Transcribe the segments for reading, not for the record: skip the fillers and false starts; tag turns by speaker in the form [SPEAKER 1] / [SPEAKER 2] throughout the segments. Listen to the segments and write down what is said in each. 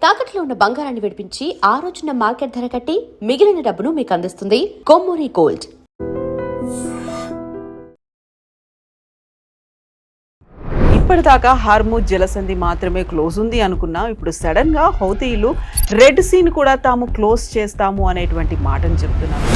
[SPEAKER 1] తాకట్లో ఉన్న బంగారాన్ని విడిపించి ఆ రోజున మార్కెట్ ధర కట్టి మిగిలిన డబ్బును మీకు అందిస్తుంది కొమ్మూరి గోల్డ్.
[SPEAKER 2] ఇప్పటిదాకా హార్మూజ్ జలసంధి మాత్రమే క్లోజ్ ఉంది అనుకున్నాం. ఇప్పుడు సడన్ గా హౌతీలు రెడ్ సీని కూడా తాము క్లోజ్ చేస్తాము అనేటువంటి మాటను చెప్తున్నారు.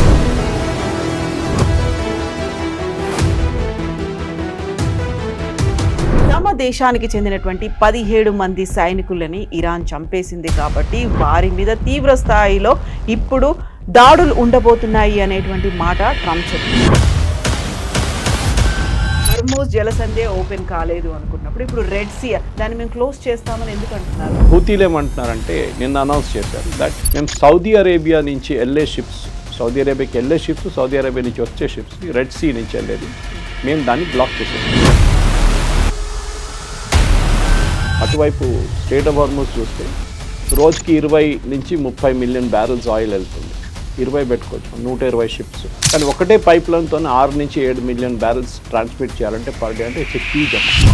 [SPEAKER 2] తమ దేశానికి చెందినటువంటి 17 మంది సైనికులని ఇరాన్ చంపేసింది కాబట్టి వారి మీద తీవ్ర స్థాయిలో ఇప్పుడు దాడులు ఉండబోతున్నాయి అనేటువంటి మాట ట్రంప్ చెప్తున్నారు. హార్మూజ్ జలసంధి ఓపెన్ కాలేదు అనుకున్నప్పుడు ఇప్పుడు రెడ్ సీ దాన్ని మేము క్లోజ్ చేస్తామని ఎందుకు అంటున్నారు?
[SPEAKER 3] హూతీలు ఏమంటున్నారంటే నిన్న అనౌన్స్ చేశారు దట్ మేము సౌదీ అరేబియా నుంచి వెళ్ళే షిప్స్, సౌదీ అరేబియాకి వెళ్ళే షిప్స్, సౌదీ అరేబియా నుంచి వచ్చే షిప్స్ రెడ్ సీ నుంచి వెళ్ళేది మేము దాన్ని బ్లాక్ చేసాం. అటువైపు స్టేట్ ఆఫ్ హార్మూజ్ చూస్తే రోజుకి 20 నుంచి 30 మిలియన్ బ్యారెల్స్ ఆయిల్ వెళ్తుంది. 20 పెట్టుకోవచ్చు, 120 షిప్స్. కానీ ఒకటే పైప్ లైన్తో 6 నుంచి 7 మిలియన్ బ్యారెల్స్ ట్రాన్స్మిట్ చేయాలంటే పర్ డే అంటే it's huge amount.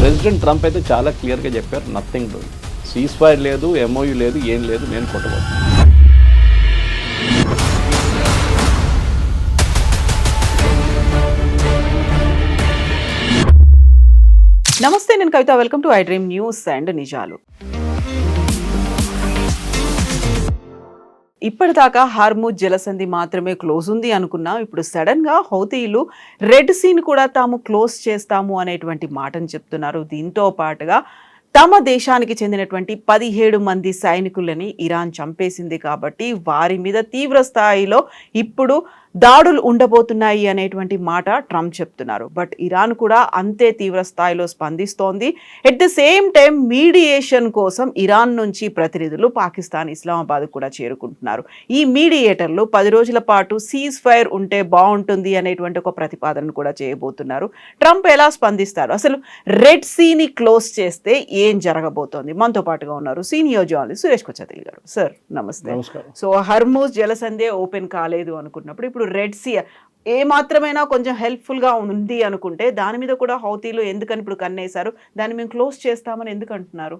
[SPEAKER 3] President Trump అయితే చాలా క్లియర్గా చెప్పారు, నథింగ్ డూయింగ్, సీజ్ ఫైర్ లేదు, ఎంఓయూ లేదు, ఏం లేదు, నేను కొట్టబోతున్నాను.
[SPEAKER 2] నమస్తే, నేను Kavitha. Welcome to I dream news and నిజాలు. ఇప్పటిదాకా హార్మూజ్ జలసంధి మాత్రమే క్లోజ్ ఉంది అనుకున్నాం. ఇప్పుడు సడన్ గా హౌతీలు రెడ్ సీని కూడా తాము క్లోజ్ చేస్తాము అనేటువంటి మాటను చెప్తున్నారు. దీంతో పాటుగా తమ దేశానికి చెందినటువంటి 17 మంది సైనికులని ఇరాన్ చంపేసింది కాబట్టి వారి మీద తీవ్ర స్థాయిలో ఇప్పుడు దాడులు ఉండబోతున్నాయి అనేటువంటి మాట ట్రంప్ చెప్తున్నారు. బట్ ఇరాన్ కూడా అంతే తీవ్ర స్థాయిలో స్పందిస్తోంది. At the same time mediation కోసం ఇరాన్ నుంచి ప్రతినిధులు పాకిస్తాన్, ఇస్లామాబాద్ కూడా చేరుకుంటున్నారు. ఈ మీడియేటర్లు 10 రోజుల పాటు సీజ్ ఫైర్ ఉంటే బాగుంటుంది అనేటువంటి ఒక ప్రతిపాదన కూడా చేయబోతున్నారు. ట్రంప్ ఎలా స్పందిస్తారు, అసలు రెడ్ సీని క్లోజ్ చేస్తే ఏం జరగబోతోంది? మనతో పాటుగా ఉన్నారు సీనియర్ జర్నలిస్ట్ సురేష్ కొచ్చతిల్ గారు. సార్ నమస్తే. సో హార్మూజ్ జలసంధి ఓపెన్ కాలేదు అనుకున్నప్పుడు ఇప్పుడు రెడ్ సీ ఏ మాత్రమైనా కొంచెం హెల్ప్ఫుల్గా ఉంది అనుకుంటే దాని మీద కూడా హౌతీలు ఎందుకని ఇప్పుడు కన్నేశారు, దాన్ని మేము క్లోజ్ చేస్తామని ఎందుకు అంటున్నారు?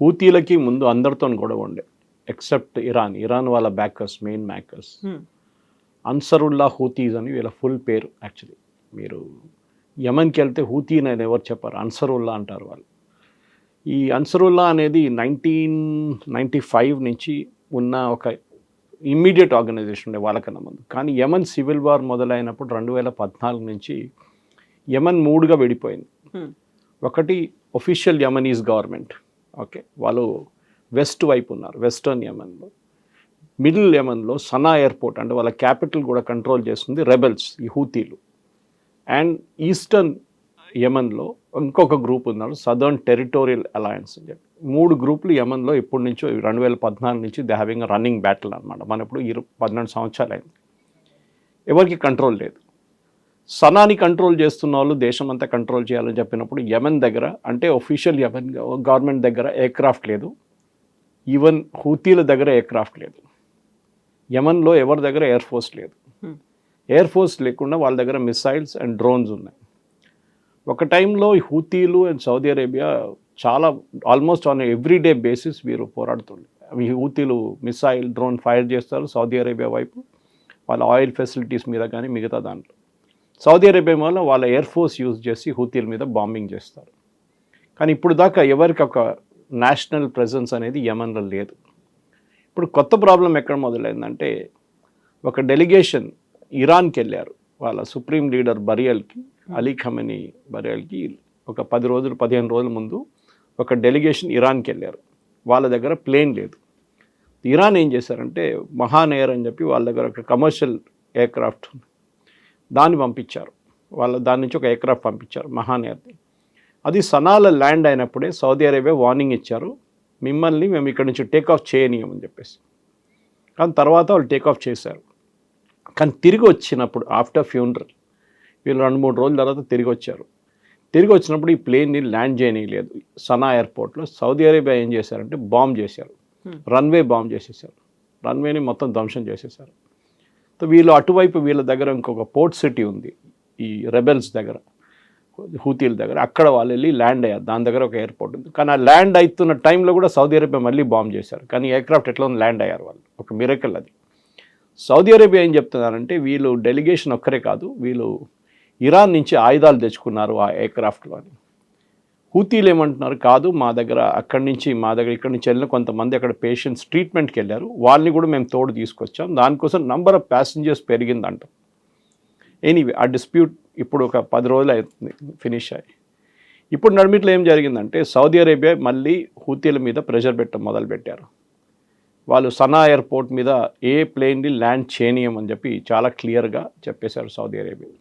[SPEAKER 3] హూతీలకి ముందు అందరితో గొడవ ఉండే, ఎక్సెప్ట్ ఇరాన్ వాళ్ళ బ్యాకర్స్, మెయిన్ బ్యాకర్స్ అన్సరుల్లా హూతీస్ అని వీళ్ళ ఫుల్ పేరు. యాక్చువల్లీ మీరు యమన్కి వెళ్తే హూతీ అని ఎవరు చెప్పారు, అన్సరుల్లా అంటారు వాళ్ళు. ఈ అన్సరుల్లా అనేది 1995 నుంచి ఉన్న ఒక ఇమ్మీడియట్ ఆర్గనైజేషన్ ఉండే వాళ్ళకన్నా ముందు. కానీ యమన్ సివిల్ వార్ మొదలైనప్పుడు 2014 నుంచి యమన్ 3గా విడిపోయింది. ఒకటి ఒఫిషియల్ యమనీస్ గవర్నమెంట్, ఓకే, వాళ్ళు వెస్ట్ వైపు ఉన్నారు, వెస్టర్న్ యమన్లో. మిడిల్ యమన్లో సనా ఎయిర్పోర్ట్ అంటే వాళ్ళ క్యాపిటల్ కూడా కంట్రోల్ చేస్తుంది రెబెల్స్, ఈ హూతీలు. అండ్ ఈస్టర్న్ యమన్లో ఇంకొక గ్రూప్ ఉన్నారు, సదర్న్ టెరిటోరియల్ అలయన్స్ అని చెప్పి. 3 గ్రూపులు యమన్లో ఇప్పటి నుంచో 2014 నుంచి దే హ్యావింగ్ రన్నింగ్ బ్యాటిల్ అనమాట. మన ఇప్పుడు 12 సంవత్సరాలు అయింది, ఎవరికి కంట్రోల్ లేదు. సనాని కంట్రోల్ చేస్తున్న వాళ్ళు దేశం అంతా కంట్రోల్ చేయాలని చెప్పినప్పుడు యమన్ దగ్గర అంటే ఒఫిషియల్ యమన్ గవర్నమెంట్ దగ్గర ఎయిర్క్రాఫ్ట్ లేదు, ఈవెన్ హూతీల దగ్గర ఎయిర్క్రాఫ్ట్ లేదు. యమన్లో ఎవరి దగ్గర ఎయిర్ ఫోర్స్ లేదు. ఎయిర్ ఫోర్స్ లేకుండా వాళ్ళ దగ్గర మిసైల్స్ అండ్ డ్రోన్స్ ఉన్నాయి. ఒక టైంలో ఈ హూతీలు అండ్ సౌదీ అరేబియా చాలా ఆల్మోస్ట్ ఆన్ ఎవ్రీడే బేసిస్ వీరు పోరాడుతుండే. ఈ హూతీలు మిసైల్, డ్రోన్ ఫైర్ చేస్తారు సౌదీ అరేబియా వైపు, వాళ్ళ ఆయిల్ ఫెసిలిటీస్ మీద కానీ మిగతా దాంట్లో. సౌదీ అరేబియా వల్ల వాళ్ళ ఎయిర్ ఫోర్స్ యూజ్ చేసి హూతీల మీద బాంబింగ్ చేస్తారు. కానీ ఇప్పుడు దాకా ఎవరికి ఒక నేషనల్ ప్రెజెన్స్ అనేది యమన్లో లేదు. ఇప్పుడు కొత్త ప్రాబ్లం ఎక్కడ మొదలైందంటే, ఒక డెలిగేషన్ ఇరాన్కి వెళ్ళారు, వాళ్ళ సుప్రీం లీడర్ బరియల్కి, అలీ ఖమెనీ బరియల్కి ఒక 15 రోజుల ముందు ఒక డెలిగేషన్ ఇరాన్కి వెళ్ళారు. వాళ్ళ దగ్గర ప్లేన్ లేదు. ఇరాన్ ఏం చేశారంటే మహాన్ ఎయిర్ అని చెప్పి వాళ్ళ దగ్గర ఒక కమర్షియల్ ఎయిర్క్రాఫ్ట్ దాన్ని పంపించారు. దాని నుంచి ఒక ఎయిర్క్రాఫ్ట్ పంపించారు, మహాన్ ఎయిర్ది. అది సనాలో ల్యాండ్ అయినప్పుడే సౌదీ అరేబియా వార్నింగ్ ఇచ్చారు, మిమ్మల్ని మేము ఇక్కడ నుంచి టేకాఫ్ చేయనీయమని చెప్పేసి. కానీ తర్వాత వాళ్ళు టేకాఫ్ చేశారు. కానీ తిరిగి వచ్చినప్పుడు ఆఫ్టర్ ఫ్యూనరల్ వీళ్ళు 2-3 రోజుల తర్వాత తిరిగి వచ్చారు. తిరిగి వచ్చినప్పుడు ఈ ప్లేన్ని ల్యాండ్ చేయనీయలేదు సనా ఎయిర్పోర్ట్లో. సౌదీ అరేబియా ఏం చేశారంటే బాంబ్ చేశారు, రన్వే బాంబ్ చేసేసారు, రన్వేని మొత్తం ధ్వంసం చేసేసారు. సో వీళ్ళు అటువైపు వీళ్ళ దగ్గర ఇంకొక పోర్ట్ సిటీ ఉంది ఈ రెబెల్స్ దగ్గర, హూతీల దగ్గర, అక్కడ వాళ్ళు వెళ్ళి ల్యాండ్ అయ్యారు. దాని దగ్గర ఒక ఎయిర్పోర్ట్ ఉంది. కానీ ఆ ల్యాండ్ అవుతున్న టైంలో కూడా సౌదీ అరేబియా మళ్ళీ బాంబ్ చేశారు. కానీ ఎయిర్క్రాఫ్ట్ ఎట్లా ల్యాండ్ అయ్యారు వాళ్ళు. ఒక మిరకల్ అది. సౌదీ అరేబియా ఏం చెప్తున్నారంటే వీళ్ళు డెలిగేషన్ ఒక్కరే కాదు, వీళ్ళు ఇరాన్ నుంచి ఆయుధాలు తెచ్చుకున్నారు ఆ ఎయిర్క్రాఫ్ట్లో అని. హూతీలు ఏమంటున్నారు, కాదు మా దగ్గర ఇక్కడి నుంచి వెళ్ళిన కొంతమంది అక్కడ పేషెంట్స్ ట్రీట్మెంట్కి వెళ్ళారు, వాళ్ళని కూడా మేము తోడు తీసుకొచ్చాం, దానికోసం నంబర్ ఆఫ్ ప్యాసింజర్స్ పెరిగిందంట. ఎనీవే ఆ డిస్ప్యూట్ ఇప్పుడు ఒక 10 రోజులు అవుతుంది ఫినిష్ అయ్యి. ఇప్పుడు నడిమిట్లో ఏం జరిగిందంటే సౌదీ అరేబియా మళ్ళీ హూతీల మీద ప్రెషర్ పెట్టడం మొదలుపెట్టారు. వాళ్ళు సనా ఎయిర్పోర్ట్ మీద ఏ ప్లేన్ని ల్యాండ్ చేయనీయమని చెప్పి చాలా క్లియర్గా చెప్పేశారు సౌదీ అరేబియా.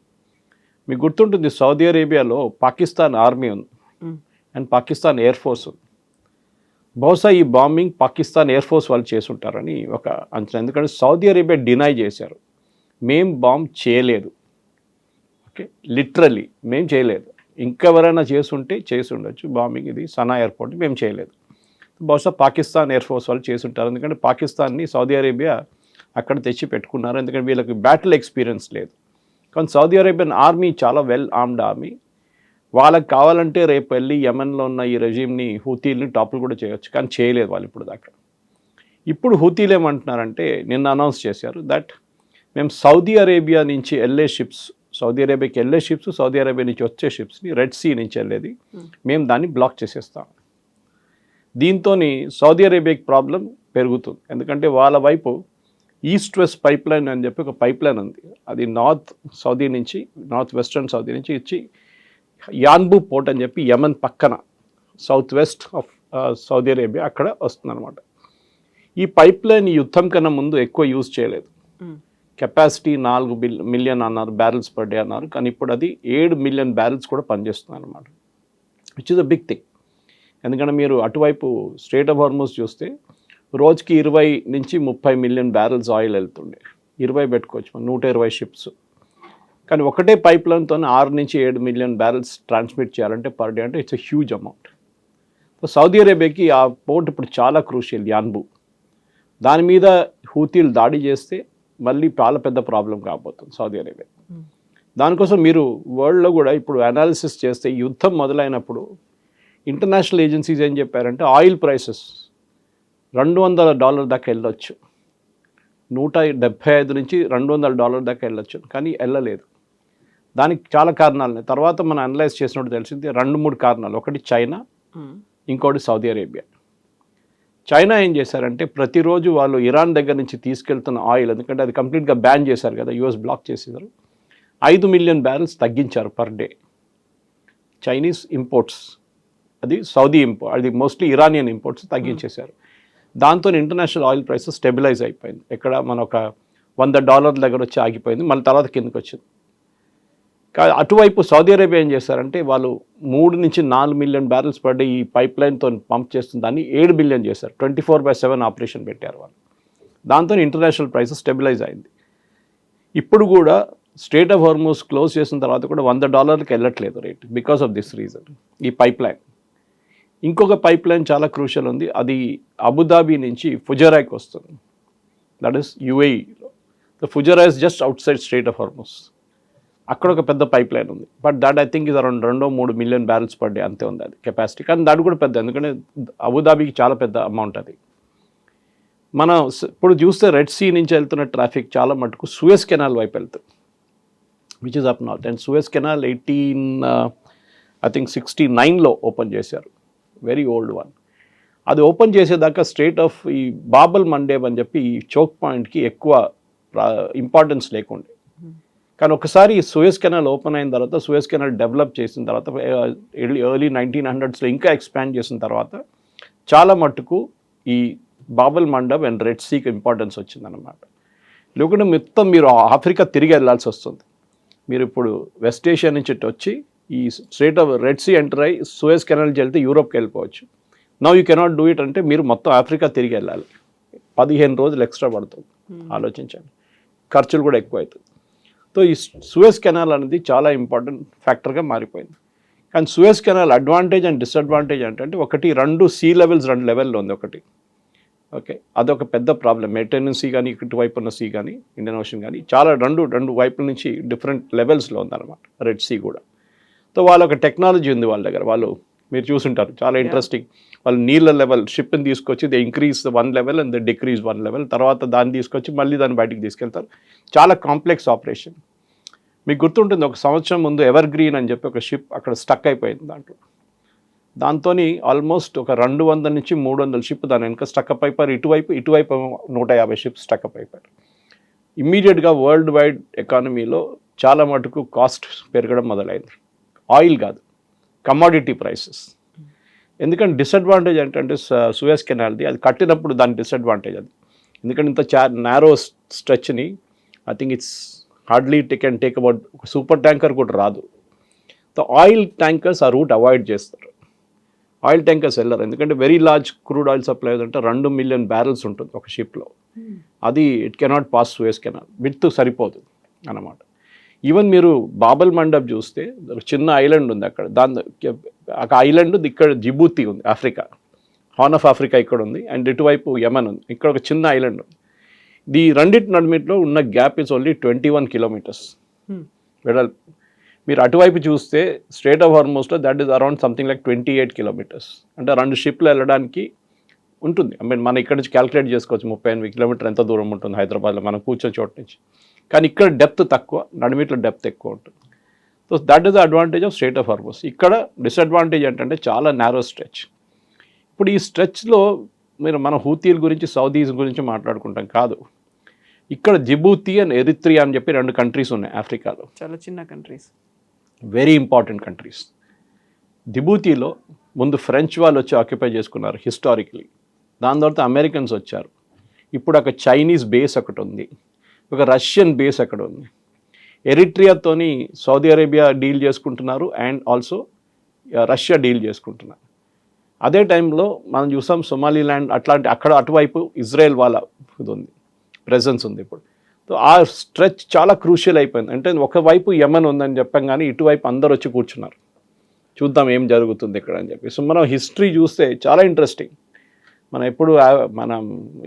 [SPEAKER 3] మీకు గుర్తుంటుంది, సౌదీ అరేబియాలో పాకిస్తాన్ ఆర్మీ ఉంది అండ్ పాకిస్తాన్ ఎయిర్ ఫోర్స్ ఉంది. బహుశా ఈ బాంబింగ్ పాకిస్తాన్ ఎయిర్ ఫోర్స్ వాళ్ళు చేసుంటారని ఒక అంచనా. ఎందుకంటే సౌదీ అరేబియా డినై చేశారు, మేం బాంబ్ చేయలేదు. ఓకే, లిటరల్లీ మేము చేయలేదు. ఇంకెవరైనా చేసి ఉండొచ్చు బాంబింగ్, ఇది సనా ఎయిర్పోర్ట్ మేము చేయలేదు. బహుశా పాకిస్తాన్ ఎయిర్ ఫోర్స్ వాళ్ళు చేసుంటారు. ఎందుకంటే పాకిస్తాన్ని సౌదీ అరేబియా అక్కడ తెచ్చి పెట్టుకున్నారు, ఎందుకంటే వీళ్ళకి బ్యాటిల్ ఎక్స్పీరియన్స్ లేదు. కానీ సౌదీ అరేబియన్ ఆర్మీ చాలా వెల్ ఆర్మ్డ్ ఆర్మీ. వాళ్ళకి కావాలంటే రేపు వెళ్ళి యెమెన్లో ఉన్న ఈ రెజీమ్ని హూతీల్ని టాపుల్ కూడా చేయొచ్చు, కానీ చేయలేదు వాళ్ళు ఇప్పుడు దాకా. ఇప్పుడు హూతీలు ఏమంటున్నారంటే నిన్న అనౌన్స్ చేశారు దట్ మేము సౌదీ అరేబియా నుంచి వెళ్ళే షిప్స్, సౌదీ అరేబియాకి వెళ్ళే షిప్స్, సౌదీ అరేబియా నుంచి వచ్చే షిప్స్ని, రెడ్ సీ నుంచి వెళ్ళేది మేము దాన్ని బ్లాక్ చేసేస్తాం. దీంతో సౌదీ అరేబియాకి ప్రాబ్లం పెరుగుతుంది. ఎందుకంటే వాళ్ళ వైపు ఈస్ట్ వెస్ట్ పైప్ లైన్ అని చెప్పి ఒక పైప్ లైన్ ఉంది. అది నార్త్ వెస్టర్న్ సౌదీ నుంచి ఇచ్చి యాన్బు పోర్ట్ అని చెప్పి యెమెన్ పక్కన south west of Saudi Arabia అక్కడ వస్తుందన్నమాట. ఈ పైప్ లైన్ యుద్ధం కన్నా ముందు ఎక్కువ యూజ్ చేయలేదు. కెపాసిటీ 4 మిలియన్ అన్నారు, బ్యారెల్స్ పర్ డే అన్నారు. కానీ ఇప్పుడు అది 7 మిలియన్ బ్యారెల్స్ కూడా పనిచేస్తుంది అనమాట, which is a big thing. ఎందుకంటే మీరు అటువైపు స్ట్రెయిట్ ఆఫ్ హార్మూజ్ చూస్తే రోజుకి 20 నుంచి 30 మిలియన్ బ్యారెల్స్ ఆయిల్ వెళ్తుండే. 20 పెట్టుకోవచ్చు, 120 షిప్స్. కానీ ఒకటే పైప్ లైన్తో 6 నుంచి 7 మిలియన్ బ్యారెల్స్ ట్రాన్స్మిట్ చేయాలంటే పర్ డే, అంటే it's a huge amount. So Saudi అరేబియాకి ఆ పోర్ట్ ఇప్పుడు చాలా క్రూషియల్, యాన్బు. దాని మీద హూతీలు దాడి చేస్తే మళ్ళీ చాలా పెద్ద ప్రాబ్లం కాబోతుంది సౌదీ అరేబియా. దానికోసం మీరు వరల్డ్లో కూడా ఇప్పుడు అనాలిసిస్ చేస్తే యుద్ధం మొదలైనప్పుడు ఇంటర్నేషనల్ ఏజెన్సీస్ ఏం చెప్పారంటే ఆయిల్ ప్రైసెస్ $200 దాకా వెళ్ళొచ్చు, 175 నుంచి $200 దాకా వెళ్ళొచ్చు, కానీ వెళ్ళలేదు. దానికి చాలా కారణాలు ఉన్నాయి. తర్వాత మనం అనలైజ్ చేసినట్టు తెలిసింది 2-3 కారణాలు. ఒకటి చైనా, ఇంకోటి సౌదీ అరేబియా. చైనా ఏం చేశారంటే ప్రతిరోజు వాళ్ళు ఇరాన్ దగ్గర నుంచి తీసుకెళ్తున్న ఆయిల్, ఎందుకంటే అది కంప్లీట్గా బ్యాన్ చేశారు కదా, యూఎస్ బ్లాక్ చేసేసారు, 5 మిలియన్ బ్యారెల్స్ తగ్గించారు పర్ డే చైనీస్ ఇంపోర్ట్స్. అది సౌదీ అది మోస్ట్లీ ఇరానియన్ ఇంపోర్ట్స్ తగ్గించేశారు. దాంతో ఇంటర్నేషనల్ ఆయిల్ ప్రైసెస్ స్టెబిలైజ్ అయిపోయింది. ఎక్కడ మన ఒక $100 దగ్గర వచ్చి ఆగిపోయింది, మళ్ళీ తర్వాత కిందకి వచ్చింది. అటువైపు సౌదీ అరేబియా ఏం చేశారంటే వాళ్ళు 3 నుంచి 4 మిలియన్ బ్యారెల్స్ పర్ డే ఈ పైప్ లైన్తో పంప్ చేస్తుంది, దాన్ని 7 బిలియన్ చేశారు. 24/7 ఆపరేషన్ పెట్టారు వాళ్ళు. దాంతో ఇంటర్నేషనల్ ప్రైసెస్ స్టెబిలైజ్ అయింది. ఇప్పుడు కూడా స్ట్రెయిట్ ఆఫ్ హార్మూజ్ క్లోజ్ చేసిన తర్వాత కూడా $100కి వెళ్ళట్లేదు rate, because of this reason, ఈ పైప్ లైన్. ఇంకొక పైప్ లైన్ చాలా క్రూషియల్ ఉంది, అది అబుదాబి నుంచి ఫుజరాయ్కి వస్తుంది, దట్ ఈస్ యుఏఈలో. The Fujairah is just outside strait of Hormuz. అక్కడ ఒక పెద్ద పైప్ లైన్ ఉంది, బట్ దట్ ఐ థింక్ ఇది around 2-3 million barrels per day అంతే ఉంది అది కెపాసిటీ. కానీ దాని కూడా పెద్ద, ఎందుకంటే అబుదాబికి చాలా పెద్ద అమౌంట్ అది. మనం ఇప్పుడు చూస్తే రెడ్ సీ నుంచి వెళ్తున్న ట్రాఫిక్ చాలా మటుకు సూయజ్ కెనాల్ వైపు వెళ్తుంది, which is up north. And Suez canal 69లో ఓపెన్ చేశారు, వెరీ ఓల్డ్ వన్. అది ఓపెన్ చేసేదాకా స్ట్రెయిట్ ఆఫ్ ఈ బాబల్ మండేబ్ అని చెప్పి ఈ చోక్ పాయింట్కి ఎక్కువ ఇంపార్టెన్స్ లేకుండే. కానీ ఒకసారి ఈ సూయజ్ కెనాల్ ఓపెన్ అయిన తర్వాత, సూయజ్ కెనాల్ డెవలప్ చేసిన తర్వాత, ఎర్లీ 1900స్లో ఇంకా ఎక్స్పాండ్ చేసిన తర్వాత చాలా మట్టుకు ఈ బాబల్ మండబ్ అండ్ రెడ్ సీకి ఇంపార్టెన్స్ వచ్చిందన్నమాట. లేకుంటే మొత్తం మీరు ఆఫ్రికా తిరిగి వెళ్ళాల్సి వస్తుంది. మీరు ఇప్పుడు వెస్ట్ ఏషియా నుంచి వచ్చి ఈ strait of Red Sea enter అయ్యి సూయజ్ కెనాల్కి వెళ్తే యూరోప్కి వెళ్ళిపోవచ్చు. Now you cannot do it అంటే మీరు మొత్తం ఆఫ్రికా తిరిగి వెళ్ళాలి, 15 రోజులు ఎక్స్ట్రా పడుతుంది. ఆలోచించండి, ఖర్చులు కూడా ఎక్కువ అవుతుంది. సో ఈ సూయజ్ కెనాల్ అనేది చాలా ఇంపార్టెంట్ ఫ్యాక్టర్గా మారిపోయింది. కానీ Suez canal advantage and disadvantage ఏంటంటే, ఒకటి 2 సీ లెవెల్స్ 2 లెవెల్లో ఉంది ఒకటి. ఓకే, అదొక పెద్ద ప్రాబ్లం. మెడిటరేనియన్ సీ కానీ, ఇటువైపు ఉన్న సీ కానీ, ఇండియన్ ఓషన్ కానీ, చాలా రెండు వైపుల నుంచి డిఫరెంట్ లెవెల్స్లో ఉందన్నమాట రెడ్ సీ కూడా. సో వాళ్ళ ఒక టెక్నాలజీ ఉంది వాళ్ళ దగ్గర. వాళ్ళు మీరు చూసుంటారు, చాలా ఇంట్రెస్టింగ్. వాళ్ళు నీళ్ళ లెవెల్ షిప్ని తీసుకొచ్చి they increase 1 level and they decrease 1 level, తర్వాత దాన్ని తీసుకొచ్చి మళ్ళీ దాన్ని బయటికి తీసుకెళ్తారు. చాలా కాంప్లెక్స్ ఆపరేషన్. మీకు గుర్తుంటుంది, ఒక సంవత్సరం ముందు ఎవర్ గ్రీన్ అని చెప్పి ఒక షిప్ అక్కడ స్టక్ అయిపోయింది. దాంతో ఆల్మోస్ట్ ఒక 200 నుంచి 300 షిప్ దాని వెనక స్టక్అప్ అయిపోయారు. ఇటువైపు 150 షిప్స్ స్టక్అప్ అయిపోయారు. ఇమ్మీడియట్గా వరల్డ్ వైడ్ ఎకానమీలో చాలా మటుకు కాస్ట్ పెరగడం మొదలైంది. ఆయిల్ కాదు, కమాడిటీ ప్రైసెస్. ఎందుకంటే డిసడ్వాంటేజ్ ఏంటంటే సూయజ్ కెనాల్ది, అది కట్టినప్పుడు దాని డిసడ్వాంటేజ్ అది. ఎందుకంటే ఇంత నారో స్ట్రెచ్ని I think it's hardly can take about ఒక సూపర్ ట్యాంకర్ కూడా రాదు. సో ఆయిల్ ట్యాంకర్స్ ఆ రూట్ అవాయిడ్ చేస్తారు. ఆయిల్ ట్యాంకర్స్ వెళ్ళరు, ఎందుకంటే very large crude oil supply అంటే 2 మిలియన్ బ్యారెల్స్ ఉంటుంది ఒక షిప్లో. అది it cannot pass Suez canal, width సరిపోదు అన్నమాట. ఈవెన్ మీరు బాబల్ మండప్ చూస్తే చిన్న ఐలాండ్ ఉంది అక్కడ, ఒక ఐలాండ్ ఇక్కడ జిబూతి ఉంది, ఆఫ్రికా, హార్న్ ఆఫ్ ఆఫ్రికా ఇక్కడ ఉంది, అండ్ ఇటువైపు యమన్ ఉంది, ఇక్కడ ఒక చిన్న ఐలాండ్ ఉంది. ఈ రెండింటి నడిమిట్లో ఉన్న గ్యాప్ ఇస్ ఓన్లీ 21 కిలోమీటర్స్ వెడల్పు. మీరు అటువైపు చూస్తే స్ట్రేట్ ఆఫ్ హార్మోస్లో that is around something like 28 kilometres. అంటే 2 షిప్లు వెళ్ళడానికి ఉంటుంది. ఐ మీన్ మనం ఇక్కడ నుంచి క్యాలిక్యులేట్ చేసుకోవచ్చు 38 కిలోమీటర్ ఎంత దూరం ఉంటుంది హైదరాబాద్లో మనం కూర్చొని చోటు నుంచి. కానీ ఇక్కడ డెప్త్ తక్కువ, నడిమిట్లో డెప్త్ ఎక్కువ ఉంటుంది. So that is the advantage of straight of Hormuz. ఇక్కడ డిసడ్వాంటేజ్ ఏంటంటే చాలా నారో స్ట్రెచ్. ఇప్పుడు ఈ స్ట్రెచ్లో మన హూతీల గురించి, సౌదీస్ గురించి మాట్లాడుకుంటాం కాదు. ఇక్కడ జిబూతి అండ్ ఎరిత్రియా అని చెప్పి 2 కంట్రీస్ ఉన్నాయి ఆఫ్రికాలో,
[SPEAKER 2] చాలా చిన్న కంట్రీస్,
[SPEAKER 3] వెరీ ఇంపార్టెంట్ కంట్రీస్. జిబూతిలో ముందు ఫ్రెంచ్ వాళ్ళు వచ్చి ఆక్యుపై చేసుకున్నారు హిస్టారికలీ. దాని తర్వాత అమెరికన్స్ వచ్చారు. ఇప్పుడు అక్కడ చైనీస్ బేస్ ఒకటి ఉంది, ఒక రష్యన్ బేస్ అక్కడ ఉంది. ఎరిట్రియాతోని సౌదీ అరేబియా డీల్ చేసుకుంటున్నారు అండ్ ఆల్సో రష్యా డీల్ చేసుకుంటున్నారు. అదే టైంలో మనం చూసాం సొమాలీల్యాండ్ అట్లాంటి అక్కడ అటువైపు ఇజ్రాయెల్ వాళ్ళ ఇది ఉంది, ప్రెజెన్స్ ఉంది ఇప్పుడు. సో ఆ స్ట్రెచ్ చాలా క్రూషియల్ అయిపోయింది. అంటే ఒకవైపు యమన్ ఉందని చెప్పాం కానీ ఇటువైపు అందరు వచ్చి కూర్చున్నారు, చూద్దాం ఏం జరుగుతుంది ఇక్కడ అని చెప్పి. సో మనం హిస్టరీ చూస్తే చాలా ఇంట్రెస్టింగ్. మనం ఎప్పుడు మనం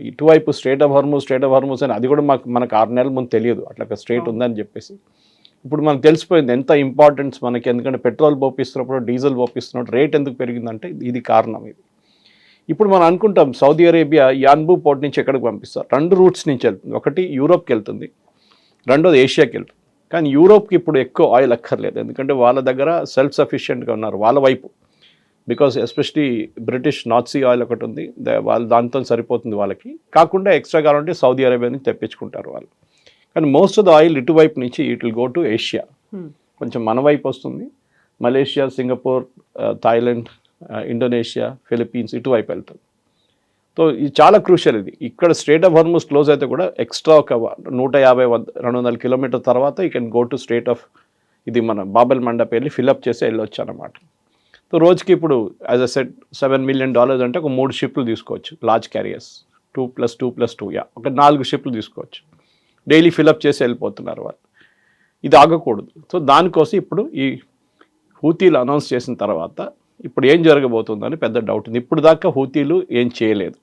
[SPEAKER 3] ఇటువైపు స్ట్రేట్ ఆఫ్ హార్మోస్ అని అది కూడా మనకు 6 నెలల ముందు తెలియదు అట్లా స్ట్రేట్ ఉందని చెప్పేసి. ఇప్పుడు మనకు తెలిసిపోయింది ఎంత ఇంపార్టెన్స్ మనకి. ఎందుకంటే పెట్రోల్ పోపిస్తున్నప్పుడు, డీజిల్ పోపిస్తున్నప్పుడు రేట్ ఎందుకు పెరిగిందంటే ఇది కారణం. ఇది ఇప్పుడు మనం అనుకుంటాం సౌదీ అరేబియా యాన్బూ పోర్ట్ నుంచి ఎక్కడికి పంపిస్తారు, 2 రూట్స్ నుంచి వెళ్తుంది. ఒకటి యూరోప్కి వెళ్తుంది, రెండోది ఏషియాకి వెళ్తుంది. కానీ యూరోప్కి ఇప్పుడు ఎక్కువ ఆయిల్ అక్కర్లేదు, ఎందుకంటే వాళ్ళ దగ్గర సెల్ఫ్ సఫిషియెంట్గా ఉన్నారు వాళ్ళ వైపు. Because especially British North Sea oil ఒకటి ఉంది, వాళ్ళు దాంతో సరిపోతుంది వాళ్ళకి. కాకుండా ఎక్స్ట్రా కావాలంటే సౌదీ అరేబియా నుంచి తెప్పించుకుంటారు వాళ్ళు. కానీ మోస్ట్ ఆఫ్ ద ఆయిల్ ఇటువైపు నుంచి it will go to Asia, కొంచెం మన వైపు వస్తుంది. Malaysia, Singapore, Thailand, Indonesia, Philippines ఇటువైపు వెళ్తుంది. సో ఇది చాలా క్రూషియల్. ఇది ఇక్కడ స్ట్రేట్ ఆఫ్ హార్మోస్ క్లోజ్ అయితే కూడా ఎక్స్ట్రా ఒక 150-200 కిలోమీటర్ తర్వాత you can go to straight of ఇది మన బాబల్ మండప్ వెళ్ళి ఫిల్అప్ చేసి వెళ్ళొచ్చు అనమాట. సో రోజుకి ఇప్పుడు యాజ్ అ సెట్ $7 మిలియన్ అంటే ఒక 3 షిప్లు తీసుకోవచ్చు, లార్జ్ క్యారియర్స్ 2+2+2 ఒక 4 షిప్లు తీసుకోవచ్చు. డైలీ ఫిల్అప్ చేసి వెళ్ళిపోతున్నారు వాళ్ళు. ఇది ఆగకూడదు. సో దానికోసం ఇప్పుడు ఈ హూతీలు అనౌన్స్ చేసిన తర్వాత ఇప్పుడు ఏం జరగబోతుందని పెద్ద డౌట్ ఉంది. ఇప్పుడు దాకా హూతీలు ఏం చేయలేదు.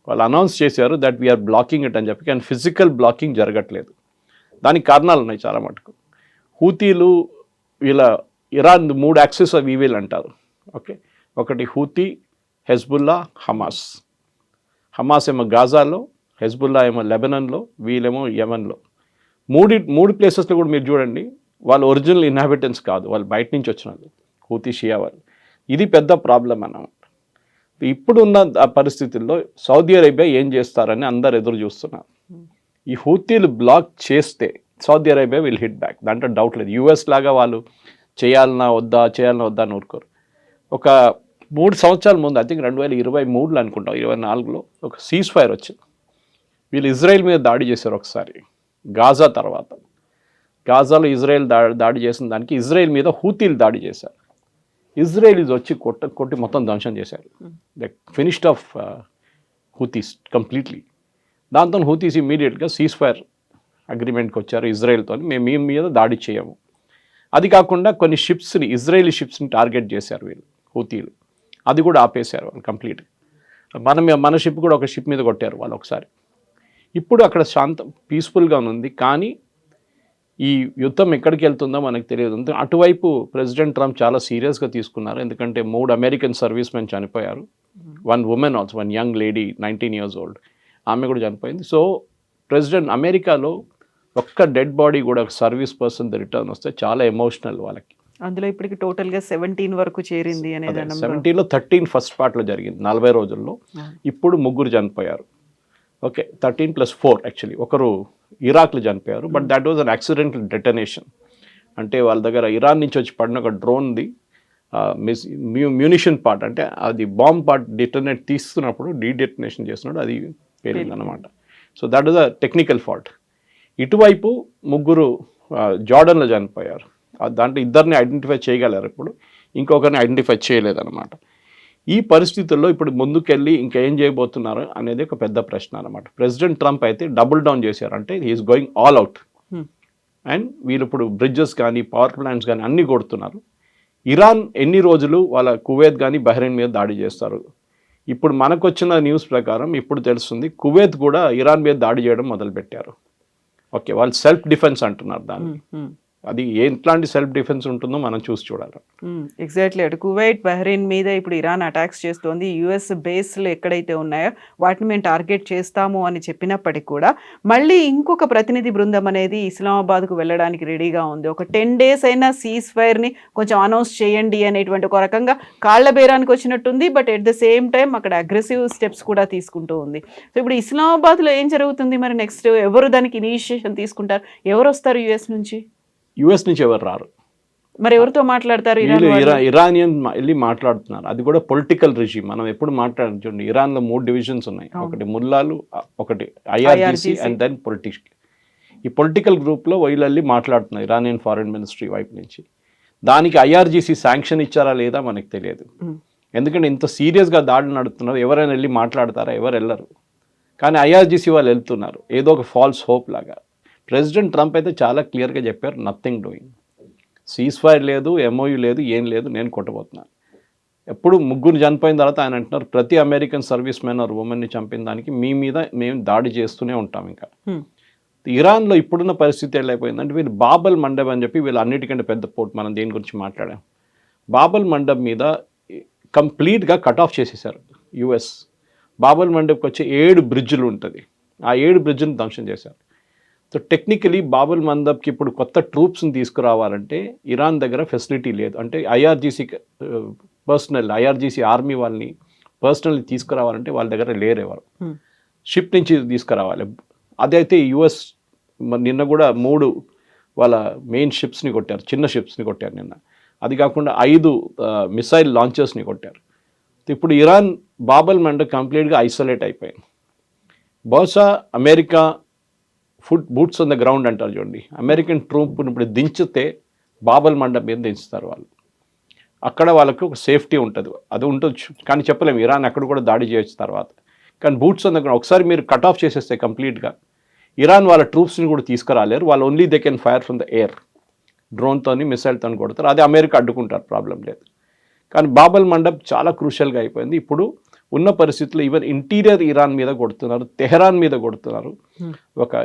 [SPEAKER 3] వాళ్ళు అనౌన్స్ చేశారు దట్ వీఆర్ బ్లాకింగ్ ఇట్ అని చెప్పి, కానీ ఫిజికల్ బ్లాకింగ్ జరగట్లేదు. దానికి కారణాలు ఉన్నాయి చాలా మటుకు. హూతీలు ఇరాన్ 3 యాక్సిస్ ఆఫ్ ఈవిల్ అంటారు. ఓకే, ఒకటి హూతీ, హెజ్బుల్లా, హమాస్. హమాస్ ఏమో గాజాలో, హెజ్బుల్లా ఏమో లెబనన్లో, వీళ్ళేమో యమన్లో. 3 ప్లేసెస్లో కూడా మీరు చూడండి వాళ్ళు ఒరిజినల్ ఇన్హాబిటెంట్స్ కాదు, వాళ్ళు బయట నుంచి వచ్చిన వాళ్ళు, హూతీ షియా వాళ్ళు. ఇది పెద్ద ప్రాబ్లం అన్నమాట. ఇప్పుడున్న ఆ పరిస్థితుల్లో సౌదీ అరేబియా ఏం చేస్తారని అందరు ఎదురు చూస్తున్నారు. ఈ హూతీలు బ్లాక్ చేస్తే Saudi Arabia will hit back, దాంట్లో డౌట్ లేదు. యూఎస్ లాగా వాళ్ళు చేయాలన్నా వద్దా అని ఊరుకోరు. ఒక 3 సంవత్సరాల ముందు, ఐ థింక్ 2023లో అనుకుంటాం, 24లో ఒక సీజ్ ఫైర్ వచ్చింది. వీళ్ళు ఇజ్రాయెల్ మీద దాడి చేశారు ఒకసారి, గాజా తర్వాత. గాజాలో ఇజ్రాయెల్ దాడి చేసిన దానికి ఇజ్రాయెల్ మీద హూతీలు దాడి చేశారు. ఇజ్రాయెలీస్ వచ్చి కొట్టి మొత్తం ధ్వంసం చేశారు. The finished off Houthis completely. దాంతో హూతీస్ ఇమీడియట్గా సీజ్ ఫైర్ అగ్రిమెంట్కి వచ్చారు ఇజ్రాయెల్తో, మేము మీ మీద దాడి చేయము. అది కాకుండా కొన్ని షిప్స్ని, ఇజ్రాయేలీ షిప్స్ని టార్గెట్ చేశారు వీళ్ళు హూతీలు, అది కూడా ఆపేశారు వాళ్ళు కంప్లీట్. మన షిప్ కూడా ఒక షిప్ మీద కొట్టారు వాళ్ళు ఒకసారి. ఇప్పుడు అక్కడ శాంతం పీస్ఫుల్గా ఉంది. కానీ ఈ యుద్ధం ఎక్కడికి వెళ్తుందో మనకు తెలియదు. అటువైపు ప్రెసిడెంట్ ట్రంప్ చాలా సీరియస్గా తీసుకున్నారు. ఎందుకంటే 3 అమెరికన్ సర్వీస్ మెన్ చనిపోయారు. 1 women also, 1 young lady 19 years old, ఆమె కూడా చనిపోయింది. సో ప్రెసిడెంట్ అమెరికాలో ఒక్క డెడ్ బాడీ కూడా ఒక సర్వీస్ పర్సన్ రిటర్న్ వస్తే చాలా ఎమోషనల్ వాళ్ళకి.
[SPEAKER 2] అందులో ఇప్పటికి టోటల్గా 17 వరకు చేరింది అనేది
[SPEAKER 3] 17లో 13 ఫస్ట్ పార్ట్లో జరిగింది 40 రోజుల్లో. ఇప్పుడు 3 చనిపోయారు. Okay, 13+4 actually. ఒకరు ఇరాక్లో చనిపోయారు, but that was an accidental detonation. అంటే వాళ్ళ దగ్గర ఇరాన్ నుంచి వచ్చి పడిన ఒక డ్రోన్ది మ్యూనిషన్ పార్ట్, అంటే అది బాంబ్ పార్ట్ డిటనేట్ తీస్తున్నప్పుడు డీడెటనేషన్ చేస్తున్నాడు, అది పేలింది అనమాట. So that was a technical fault. ఇటువైపు 3 జార్డన్లో చనిపోయారు. దాంట్లో 2 ఐడెంటిఫై చేయగలరు, ఇప్పుడు ఇంకొకరిని ఐడెంటిఫై చేయలేదన్నమాట. ఈ పరిస్థితుల్లో ఇప్పుడు ముందుకెళ్ళి ఇంకా ఏం చేయబోతున్నారు అనేది ఒక పెద్ద ప్రశ్న అనమాట. ప్రెసిడెంట్ ట్రంప్ అయితే డబుల్ డౌన్ చేశారు, అంటే he is going all out. And వీళ్ళు ఇప్పుడు బ్రిడ్జెస్ కానీ పవర్ ప్లాంట్స్ కానీ అన్నీ కొడుతున్నారు. ఇరాన్ ఎన్ని రోజులు వాళ్ళ కువైత్ కానీ బహ్రెయిన్ మీద దాడి చేస్తారు. ఇప్పుడు మనకు వచ్చిన న్యూస్ ప్రకారం ఇప్పుడు తెలుస్తుంది కువైత్ కూడా ఇరాన్ మీద దాడి చేయడం మొదలుపెట్టారు. ఓకే, వాళ్ళు సెల్ఫ్ డిఫెన్స్ అంటున్నారు దాన్ని. అది ఎట్లాంటి సెల్ఫ్ డిఫెన్స్ ఉంటుందో మనం చూసి చూడాలి.
[SPEAKER 2] ఎగ్జాక్ట్లీ, అటు కువైట్ బహ్రెయిన్ మీద ఇప్పుడు ఇరాన్ అటాక్స్ చేస్తోంది. యుఎస్ బేస్లు ఎక్కడైతే ఉన్నాయో వాటిని మేము టార్గెట్ చేస్తాము అని చెప్పినప్పటికీ కూడా మళ్ళీ ఇంకొక ప్రతినిధి బృందం అనేది ఇస్లామాబాద్కు వెళ్ళడానికి రెడీగా ఉంది. ఒక 10 days అయినా సీజ్ ఫైర్ని కొంచెం అనౌన్స్ చేయండి అనేటువంటి ఒక రకంగా కాళ్ల బేరానికి వచ్చినట్టుంది. But at the same time అక్కడ అగ్రెసివ్ స్టెప్స్ కూడా తీసుకుంటూ ఉంది. సో ఇప్పుడు ఇస్లామాబాద్లో ఏం జరుగుతుంది మరి నెక్స్ట్? ఎవరు దానికి ఇనిషియేషన్ తీసుకుంటారు? ఎవరు వస్తారు యుఎస్ నుంచి?
[SPEAKER 3] యుఎస్ నుంచి ఎవరు రారు.
[SPEAKER 2] మరి ఎవరితో మాట్లాడతారు?
[SPEAKER 3] ఇరానియన్ వెళ్ళి మాట్లాడుతున్నారు. అది కూడా పొలిటికల్ రిజీమ్. మనం ఎప్పుడు మాట్లాడాలి చూడండి, ఇరాన్లో 3 divisions ఉన్నాయి. ఒకటి ముల్లాలు, ఒకటి ఐఆర్జీసీ అండ్ దెన్ పొలిటిక్స్. ఈ పొలిటికల్ గ్రూప్లో వీళ్ళి మాట్లాడుతున్నారు ఇరానియన్ ఫారెన్ మినిస్ట్రీ వైపు నుంచి. దానికి ఐఆర్జీసీ శాంక్షన్ ఇచ్చారా లేదా మనకు తెలియదు. ఎందుకంటే ఇంత సీరియస్గా దాడి నడుతున్నారు, ఎవరైనా వెళ్ళి మాట్లాడతారా? ఎవరు వెళ్ళరు. కానీ ఐఆర్జీసీ వాళ్ళు వెళ్తున్నారు, ఏదో ఒక ఫాల్స్ హోప్ లాగా. ప్రెసిడెంట్ ట్రంప్ అయితే చాలా క్లియర్గా చెప్పారు, నథింగ్ డూయింగ్, సీజ్ ఫైర్ లేదు, ఎంఓయూ లేదు, ఏం లేదు, నేను కొట్టబోతున్నాను. ఎప్పుడు 3 చనిపోయిన తర్వాత ఆయన అంటున్నారు ప్రతి అమెరికన్ సర్వీస్ మెన్ ఆర్ ఉమెన్ని చంపిన దానికి మీ మీద మేము దాడి చేస్తూనే ఉంటాం. ఇంకా ఇరాన్లో ఇప్పుడున్న పరిస్థితి వెళ్ళైపోయిందంటే వీళ్ళు బాబల్ మండబ్ అని చెప్పి వీళ్ళు అన్నిటికంటే పెద్ద పోర్ట్, మనం దేని గురించి మాట్లాడాం. బాబల్ మండబ్ మీద కంప్లీట్గా కట్ ఆఫ్ చేసేసారు యుఎస్. బాబల్ మండబ్కి వచ్చే 7 బ్రిడ్జ్లు ఉంటుంది, ఆ 7 బ్రిడ్జ్ని ధ్వంసం చేశారు. సో టెక్నికలీ బాబుల్ మందబ్కి ఇప్పుడు కొత్త ట్రూప్స్ని తీసుకురావాలంటే ఇరాన్ దగ్గర ఫెసిలిటీ లేదు. అంటే ఐఆర్జీసీ ఆర్మీ వాళ్ళని పర్సనల్లీ తీసుకురావాలంటే వాళ్ళ దగ్గర లేరు ఎవరు. షిప్ నుంచి తీసుకురావాలి. అదైతే యుఎస్ నిన్న కూడా 3 వాళ్ళ మెయిన్ షిప్స్ని కొట్టారు, చిన్న షిప్స్ని కొట్టారు నిన్న. అది కాకుండా 5 మిసైల్ లాంచర్స్ని కొట్టారు. ఇప్పుడు ఇరాన్ బాబల్ మండబ్ కంప్లీట్గా ఐసోలేట్ అయిపోయింది. బహుశా America boots on the ground అంటారు చూడండి, అమెరికన్ ట్రూప్ని ఇప్పుడు దించితే బాబల్ మండబ్ మీద దించుతారు వాళ్ళు. అక్కడ వాళ్ళకు ఒక సేఫ్టీ ఉంటుంది, అది ఉండొచ్చు. కానీ చెప్పలేము, ఇరాన్ అక్కడ కూడా దాడి చేయొచ్చు తర్వాత. కానీ బూట్స్ ఆన్ ద గ్రౌండ్ ఒకసారి మీరు కట్ ఆఫ్ చేసేస్తే కంప్లీట్గా ఇరాన్ వాళ్ళ ట్రూప్స్ని కూడా తీసుకురాలేరు. వాళ్ళు only they can fire from the air, డ్రోన్తోని మిసైల్తో కొడతారు. అది అమెరికా అడ్డుకుంటారు, ప్రాబ్లం లేదు. కానీ బాబల్ మండబ్ చాలా క్రూషియల్గా అయిపోయింది. ఇప్పుడు ఉన్న పరిస్థితుల్లో ఈవెన్ ఇంటీరియర్ ఇరాన్ మీద కొడుతున్నారు, తెహరాన్ మీద కొడుతున్నారు. ఒక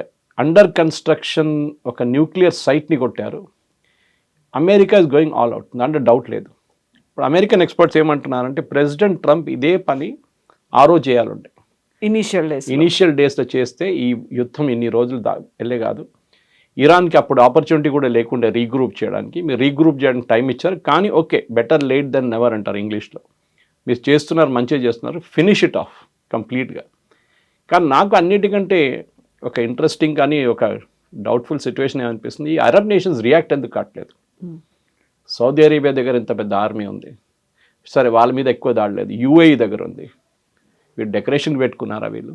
[SPEAKER 3] అండర్ కన్స్ట్రక్షన్ ఒక న్యూక్లియర్ సైట్ని కొట్టారు. America is going all out, దాంట్లో డౌట్ లేదు. ఇప్పుడు అమెరికన్ ఎక్స్పర్ట్స్ ఏమంటున్నారంటే ప్రెసిడెంట్ ట్రంప్ ఇదే పని ఆ రోజు చేయాలంటే ఇనీషియల్ డేస్లో చేస్తే ఈ యుద్ధం ఇన్ని రోజులు వెళ్ళే కాదు. ఇరాన్కి అప్పుడు ఆపర్చునిటీ కూడా లేకుండా రీగ్రూప్ చేయడానికి, మీరు రీగ్రూప్ చేయడానికి టైం ఇచ్చారు. కానీ okay, better late than never అంటారు ఇంగ్లీష్లో. మీరు చేస్తున్నారు, మంచిగా చేస్తున్నారు, ఫినిష్ ఇట్ ఆఫ్ కంప్లీట్గా. కానీ నాకు అన్నిటికంటే ఒక ఇంట్రెస్టింగ్ కానీ ఒక డౌట్ఫుల్ సిచ్యువేషన్ ఏమనిపిస్తుంది, ఈ అరబ్ నేషన్స్ రియాక్ట్ ఎందుకు కావట్లేదు? సౌదీ అరేబియా దగ్గర ఇంత పెద్ద ఆర్మీ ఉంది, సరే వాళ్ళ మీద ఎక్కువ దాడలేదు. యూఏఈ దగ్గర ఉంది, వీళ్ళు డెకరేషన్ పెట్టుకున్నారా వీళ్ళు?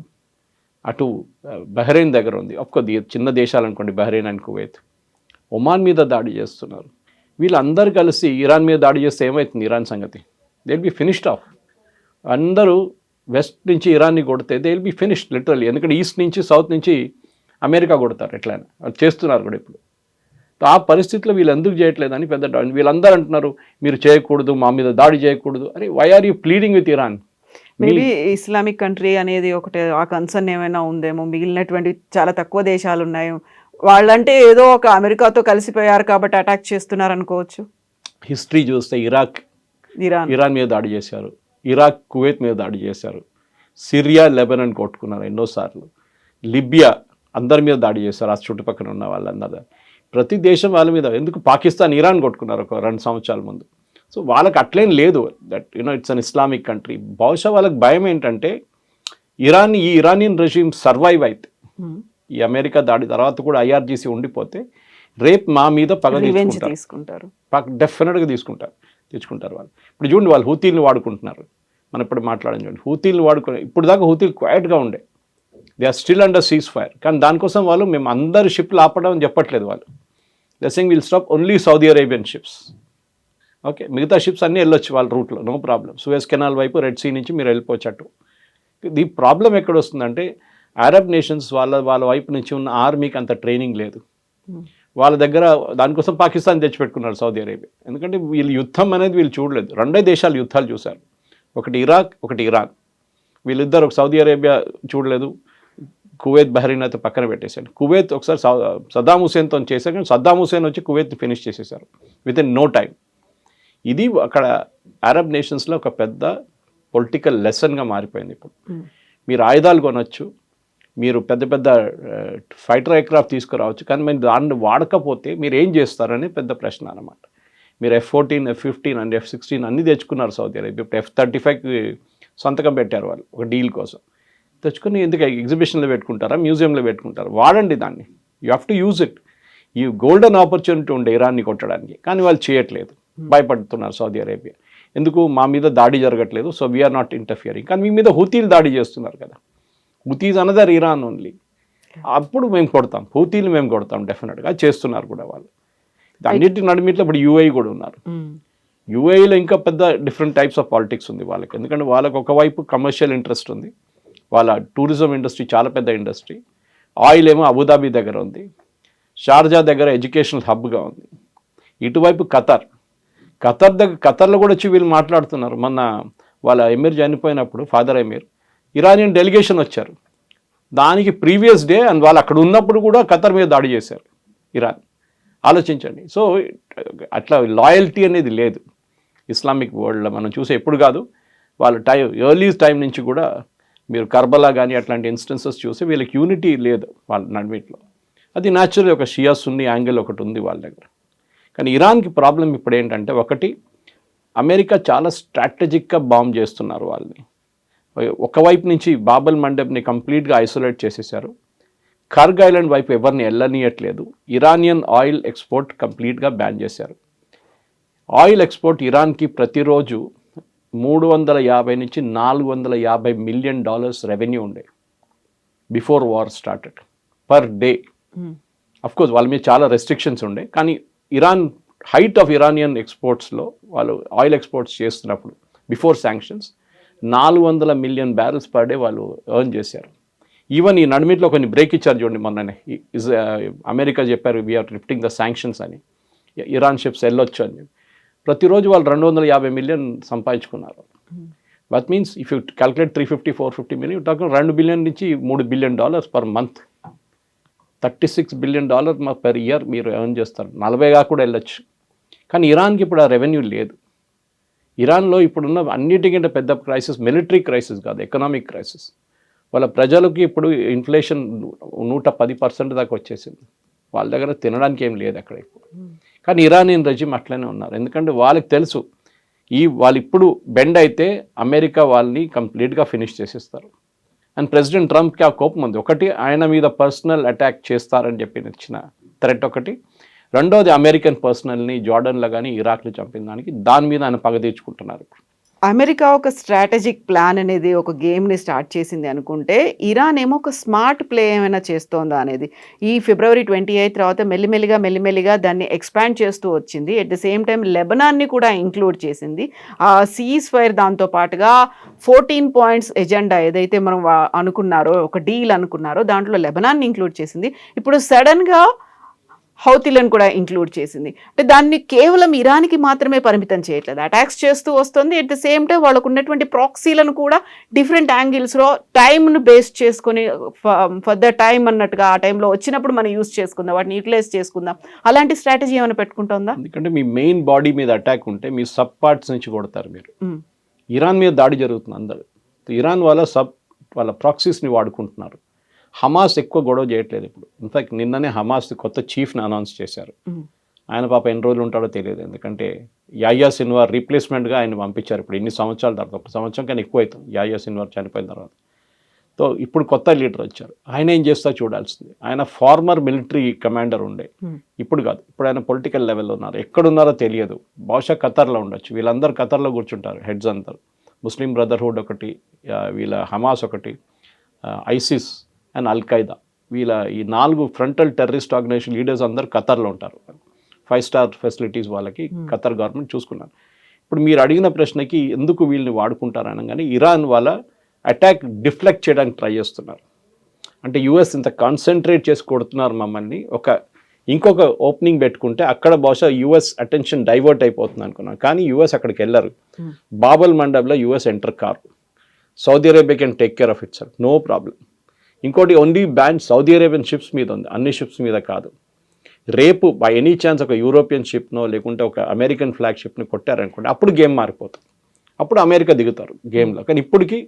[SPEAKER 3] అటు బహ్రెయిన్ దగ్గర ఉంది, ఒక్క చిన్న దేశాలు అనుకోండి, బహ్రెయిన్ అండ్ కువైత్. ఒమాన్ మీద దాడి చేస్తున్నారు. వీళ్ళందరూ కలిసి ఇరాన్ మీద దాడి చేస్తే ఏమవుతుంది ఇరాన్ సంగతి? They will be finished of. అందరూ వెస్ట్ నుంచి ఇరాన్ని కొడితే they will be finished literally. ఎందుకంటే ఈస్ట్ నుంచి సౌత్ నుంచి అమెరికా కొడతారు, ఎట్లయినా వాళ్ళు చేస్తున్నారు కూడా ఇప్పుడు. ఆ పరిస్థితిలో వీళ్ళు ఎందుకు చేయట్లేదని పెద్ద డౌట్. వీళ్ళందరూ అంటున్నారు మీరు చేయకూడదు, మా మీద దాడి చేయకూడదు. అరే why are you pleading with Iran?
[SPEAKER 2] Maybe Islamic country అనేది ఒకటి ఆ కన్సర్న్ ఏమైనా ఉందేమో. మిగిలినటువంటి చాలా తక్కువ దేశాలు ఉన్నాయి, వాళ్ళంటే ఏదో ఒక అమెరికాతో కలిసిపోయారు కాబట్టి అటాక్ చేస్తున్నారు అనుకోవచ్చు.
[SPEAKER 3] హిస్టరీ చూస్తే ఇరాన్ మీద దాడి చేశారు, ఇరాక్ కువైత్ మీద దాడి చేశారు, సిరియా లెబనాన్ కొట్టుకున్నారు ఎన్నోసార్లు, లిబియా అందరి మీద దాడి చేశారు, ఆ చుట్టుపక్కల ఉన్న వాళ్ళందరూ. ప్రతి దేశం వాళ్ళ మీద, ఎందుకు పాకిస్తాన్ ఇరాన్ కొట్టుకున్నారు ఒక 2 సంవత్సరాల ముందు. సో వాళ్ళకి అట్లేం లేదు, that it's an Islamic country. బహుశా వాళ్ళకి భయం ఏంటంటే ఈ ఇరానియన్ రెజ్యూమ్ సర్వైవ్ అయితే, ఈ అమెరికా దాడి తర్వాత కూడా ఐఆర్జీసీ ఉండిపోతే రేపు మా మీద పగ తీసుకుంటారు, డెఫినెట్గా తెచ్చుకుంటారు వాళ్ళు. ఇప్పుడు చూడండి, వాళ్ళు హూతీలను వాడుకుంటున్నారు. మనం ఇప్పుడు మాట్లాడడం చూడండి, హూతీలను వాడుకునే ఇప్పుడు దాకా హూతీలు క్వైట్గా ఉండే, they are still under ceasefire. కానీ దానికోసం వాళ్ళు మేము అందరు షిప్లు ఆపడం అని చెప్పట్లేదు. వాళ్ళు they saying will stop only Saudi Arabian ships. Okay, మిగతా షిప్స్ అన్నీ వెళ్ళొచ్చు వాళ్ళ రూట్లో, నో ప్రాబ్లం. సూయజ్ కెనాల్ వైపు, రెడ్ సీ నుంచి మీరు వెళ్ళిపోవచ్చు. ఈ ప్రాబ్లం ఎక్కడ వస్తుందంటే అరబ్ నేషన్స్ వాళ్ళ వైపు నుంచి ఉన్న ఆర్మీకి అంత ట్రైనింగ్ లేదు. వాళ్ళ దగ్గర దానికోసం పాకిస్తాన్ తెచ్చిపెట్టుకున్నారు సౌదీ అరేబియా. ఎందుకంటే వీళ్ళు యుద్ధం అనేది వీళ్ళు చూడలేదు. 2 దేశాలు యుద్ధాలు చూశారు, ఒకటి ఇరాక్, ఒకటి ఇరాన్. వీళ్ళిద్దరు ఒక సౌదీ అరేబియా చూడలేదు, కువైత్ బహ్రెయిన్ అయితే పక్కన పెట్టేశాడు. కువైత్ ఒకసారి సద్దాం హుసేన్తో చేశారు, కానీ సద్దాం హుసేన్ వచ్చి కువైత్ని ఫినిష్ చేసేసారు విత్ ఇన్ నో టైం. ఇది అక్కడ అరబ్ నేషన్స్లో ఒక పెద్ద పొలిటికల్ లెసన్గా మారిపోయింది. ఇప్పుడు మీరు ఆయుధాలు కొనవచ్చు, మీరు పెద్ద పెద్ద ఫైటర్ ఎయిర్క్రాఫ్ట్ తీసుకురావచ్చు, కానీ మీరు దాన్ని వాడకపోతే మీరు ఏం చేస్తారని పెద్ద ప్రశ్న అన్నమాట. మీరు F-14, F-15 అండ్ F-16 అన్నీ తెచ్చుకున్నారు సౌదీ అరేబియా. ఇప్పుడు F-35కి సంతకం పెట్టారు వాళ్ళు ఒక డీల్ కోసం. తెచ్చుకుని ఎందుకు ఎగ్జిబిషన్లో పెట్టుకుంటారా, మ్యూజియంలో పెట్టుకుంటారా? వాడండి దాన్ని, you have to use it. ఈ గోల్డెన్ ఆపర్చునిటీ ఉండే ఇరాన్ని కొట్టడానికి, కానీ వాళ్ళు చేయట్లేదు, భయపడుతున్నారు సౌదీ అరేబియా. ఎందుకు, మా మీద దాడి జరగట్లేదు, సో వీఆర్ నాట్ ఇంటర్ఫియరింగ్. కానీ మీ మీద హూతీలు దాడి చేస్తున్నారు కదా, హూతీస్ అనదర్ ఇరాన్ ఓన్లీ. అప్పుడు మేము కొడతాం, హూతీలు మేము కొడతాం, డెఫినెట్గా చేస్తున్నారు కూడా వాళ్ళు. అన్నిటి నడిమిట్లో ఇప్పుడు యూఏఈ కూడా ఉన్నారు. యూఏఈలో ఇంకా పెద్ద డిఫరెంట్ టైప్స్ ఆఫ్ పాలిటిక్స్ ఉంది వాళ్ళకి. ఎందుకంటే వాళ్ళకి ఒకవైపు కమర్షియల్ ఇంట్రెస్ట్ ఉంది, వాళ్ళ టూరిజం ఇండస్ట్రీ చాలా పెద్ద ఇండస్ట్రీ. ఆయిల్ ఏమో అబుదాబి దగ్గర ఉంది, షార్జా దగ్గర ఎడ్యుకేషనల్ హబ్గా ఉంది. ఇటువైపు ఖతర్లో కూడా వచ్చి వీళ్ళు మాట్లాడుతున్నారు. మొన్న వాళ్ళ ఎమీర్ చనిపోయినప్పుడు, ఫాదర్ ఎమీర్, ఇరానియన్ డెలిగేషన్ వచ్చారు. దానికి ప్రీవియస్ డే అండ్ వాళ్ళు అక్కడ ఉన్నప్పుడు కూడా ఖతర్ మీద దాడి చేశారు ఇరాన్. ఆలోచించండి. సో అట్లా లాయల్టీ అనేది లేదు ఇస్లామిక్ వరల్డ్లో మనం చూసే. ఎప్పుడు కాదు, వాళ్ళ ఎర్లీ టైం నుంచి కూడా మీరు కర్బలా కానీ అట్లాంటి ఇన్స్టెన్సెస్ చూసి వీళ్ళకి యూనిటీ లేదు వాళ్ళ నడిమిట్లో. అది న్యాచురల్ ఒక షియా సున్నీ యాంగిల్ ఒకటి ఉంది వాళ్ళ దగ్గర. కానీ ఇరాన్కి ప్రాబ్లం ఇప్పుడు ఏంటంటే, ఒకటి అమెరికా చాలా స్ట్రాటజిక్గా బాంబ్ చేస్తున్నారు వాళ్ళని. ఒకవైపు నుంచి బాబల్ మండబ్ని కంప్లీట్గా ఐసోలేట్ చేసేసారు, కర్గ్ ఐలాండ్ వైపు ఎవరిని వెళ్ళనీయట్లేదు, ఇరానియన్ ఆయిల్ ఎక్స్పోర్ట్ కంప్లీట్గా బ్యాన్ చేశారు. ఆయిల్ ఎక్స్పోర్ట్ ఇరాన్కి ప్రతిరోజు $350 నుంచి $450 మిలియన్ రెవెన్యూ ఉండే before war started per day. Of course వాళ్ళ మీద చాలా రెస్ట్రిక్షన్స్ ఉండే, కానీ ఇరాన్ హైట్ ఆఫ్ ఇరానియన్ ఎక్స్పోర్ట్స్లో వాళ్ళు ఆయిల్ ఎక్స్పోర్ట్స్ చేస్తున్నప్పుడు before sanctions 400 million barrels per day వాళ్ళు ఎర్న్ చేశారు. ఈవెన్ ఈ నడిమిట్లో కొన్ని బ్రేక్ ఇచ్చారు చూడండి మొన్ననే. అమెరికా చెప్పారు వీఆర్ లిఫ్టింగ్ ద శాంక్షన్స్ అని, ఇరాన్ షిప్స్ వెళ్ళొచ్చు అని. ప్రతిరోజు వాళ్ళు 250 మిలియన్ సంపాదించుకున్నారు. That means if you calculate 350-450 million, $2 billion నుంచి $3 billion per month, $36 billion per year మీరు ఎర్న్ చేస్తారు. 40గా కూడా వెళ్ళొచ్చు. కానీ ఇరాన్కి ఇప్పుడు ఆ రెవెన్యూ లేదు. ఇరాన్లో ఇప్పుడున్న అన్నిటికంటే పెద్ద క్రైసిస్ మిలిటరీ క్రైసిస్ కాదు, ఎకనామిక్ క్రైసిస్. వాళ్ళ ప్రజలకి ఇప్పుడు ఇన్ఫ్లేషన్ 110% దాకా వచ్చేసింది. వాళ్ళ దగ్గర తినడానికి ఏం లేదు అక్కడ ఇప్పుడు. కానీ ఇరానియన్ రెజిమ్ అట్లనే ఉన్నారు, ఎందుకంటే వాళ్ళకి తెలుసు వాళ్ళు ఇప్పుడు బెండ్ అయితే అమెరికా వాళ్ళని కంప్లీట్గా ఫినిష్ చేసేస్తారు. అండ్ ప్రెసిడెంట్ ట్రంప్కి ఆ కోపం ఉంది. ఒకటి, ఆయన మీద పర్సనల్ అటాక్ చేస్తారని చెప్పి ఇచ్చిన థ్రెట్ ఒకటి. రెండోది, అమెరికన్ పర్సనల్ని జార్డన్లో కానీ ఇరాక్లో చంపిన దాని మీద ఆయన పగ తీర్చుకుంటున్నారు.
[SPEAKER 2] అమెరికా ఒక స్ట్రాటజిక్ ప్లాన్ అనేది ఒక గేమ్ని స్టార్ట్ చేసింది అనుకుంటే, ఇరాన్ ఏమో ఒక స్మార్ట్ ప్లే ఏమైనా చేస్తోందా అనేది. ఈ February 28 తర్వాత మెల్లిమెల్లిగా దాన్ని ఎక్స్పాండ్ చేస్తూ వచ్చింది. ఎట్ ద సేమ్ టైం లెబనాన్ని కూడా ఇంక్లూడ్ చేసింది. ఆ సీజ్ ఫైర్ దాంతో పాటుగా 14 పాయింట్స్ ఎజెండా ఏదైతే మనం అనుకున్నారో, ఒక డీల్ అనుకున్నారో, దాంట్లో లెబనాన్ని ఇంక్లూడ్ చేసింది. ఇప్పుడు సడన్గా హౌతీలను కూడా ఇంక్లూడ్ చేసింది. అంటే దాన్ని కేవలం ఇరాన్కి మాత్రమే పరిమితం చేయట్లేదు, అటాక్స్ చేస్తూ వస్తుంది. ఎట్ ద సేమ్ టైం వాళ్ళకు ఉన్నటువంటి ప్రాక్సీలను కూడా డిఫరెంట్ యాంగిల్స్లో టైంను బేస్ చేసుకొని ఫర్ ద టైం అన్నట్టుగా ఆ టైంలో వచ్చినప్పుడు మనం యూస్ చేసుకుందాం, వాటిని యూటిలైజ్ చేసుకుందాం, అలాంటి స్ట్రాటజీ ఏమైనా పెట్టుకుంటుందా?
[SPEAKER 3] ఎందుకంటే మీ మెయిన్ బాడీ మీద అటాక్ ఉంటే మీ సబ్ పార్ట్స్ నుంచి కొడతారు మీరు. ఇరాన్ మీద దాడి జరుగుతుంది అందరు, ఇరాన్ వాళ్ళ ప్రాక్సీస్ని వాడుకుంటున్నారు. హమాస్ ఎక్కువ గొడవ చేయట్లేదు ఇప్పుడు. ఇన్ఫాక్ట్ నిన్ననే హమాస్ కొత్త చీఫ్ని అనౌన్స్ చేశారు. ఆయన పాప ఎన్ని రోజులు ఉంటాడో తెలియదు, ఎందుకంటే యాయ్యా సిన్వార్ రీప్లేస్మెంట్గా ఆయన పంపించారు. ఇప్పుడు ఇన్ని సంవత్సరాల తర్వాత, ఒక సంవత్సరం కానీ ఎక్కువ అవుతుంది యాయ్యా సిన్వార్ చనిపోయిన తర్వాత. సో ఇప్పుడు కొత్త లీడర్ వచ్చారు, ఆయన ఏం చేస్తా చూడాల్సింది. ఆయన ఫార్మర్ మిలిటరీ కమాండర్ ఉండే, ఇప్పుడు కాదు, ఇప్పుడు ఆయన పొలిటికల్ లెవెల్లో ఉన్నారు. ఎక్కడున్నారో తెలియదు, బహుశా ఖతర్లో ఉండొచ్చు. వీళ్ళందరూ ఖతర్లో కూర్చుంటారు, హెడ్స్ అందరు. ముస్లిం బ్రదర్హుడ్ ఒకటి, వీళ్ళ హమాస్ ఒకటి, ఐసిస్ అండ్ అల్-ఖైదా, వీళ్ళ ఈ 4 ఫ్రంటల్ టెర్రరిస్ట్ ఆర్గనైజేషన్ లీడర్స్ అందరూ ఖతర్లో ఉంటారు. 5 స్టార్ ఫెసిలిటీస్ వాళ్ళకి ఖతర్ గవర్నమెంట్ చూసుకున్నారు. ఇప్పుడు మీరు అడిగిన ప్రశ్నకి ఎందుకు వీళ్ళని వాడుకుంటారు అనగానే, ఇరాన్ వాళ్ళ అటాక్ డిఫ్లెక్ట్ చేయడానికి ట్రై చేస్తున్నారు. అంటే యూఎస్ ఇంత కాన్సన్ట్రేట్ చేసి కొడుతున్నారు మమ్మల్ని, ఇంకొక ఓపెనింగ్ పెట్టుకుంటే అక్కడ బహుశా యూఎస్ అటెన్షన్ డైవర్ట్ అయిపోతుంది అనుకున్నాను. కానీ యూఎస్ అక్కడికి వెళ్ళరు. బాబల్ మండబ్లో యూఎస్ ఎంటర్ కారు. Saudi Arabia can take care of itself, no problem. ఇంకోటి, only ban Saudi Arabian ships మీద ఉంది, అన్ని షిప్స్ మీద కాదు. రేపు బై ఎనీ ఛాన్స్ ఒక యూరోపియన్ షిప్నో లేకుంటే ఒక అమెరికన్ ఫ్లాగ్ షిప్ని కొట్టారనుకోండి, అప్పుడు గేమ్ మారిపోతుంది, అప్పుడు అమెరికా దిగుతారు గేమ్లో. కానీ ఇప్పటికీ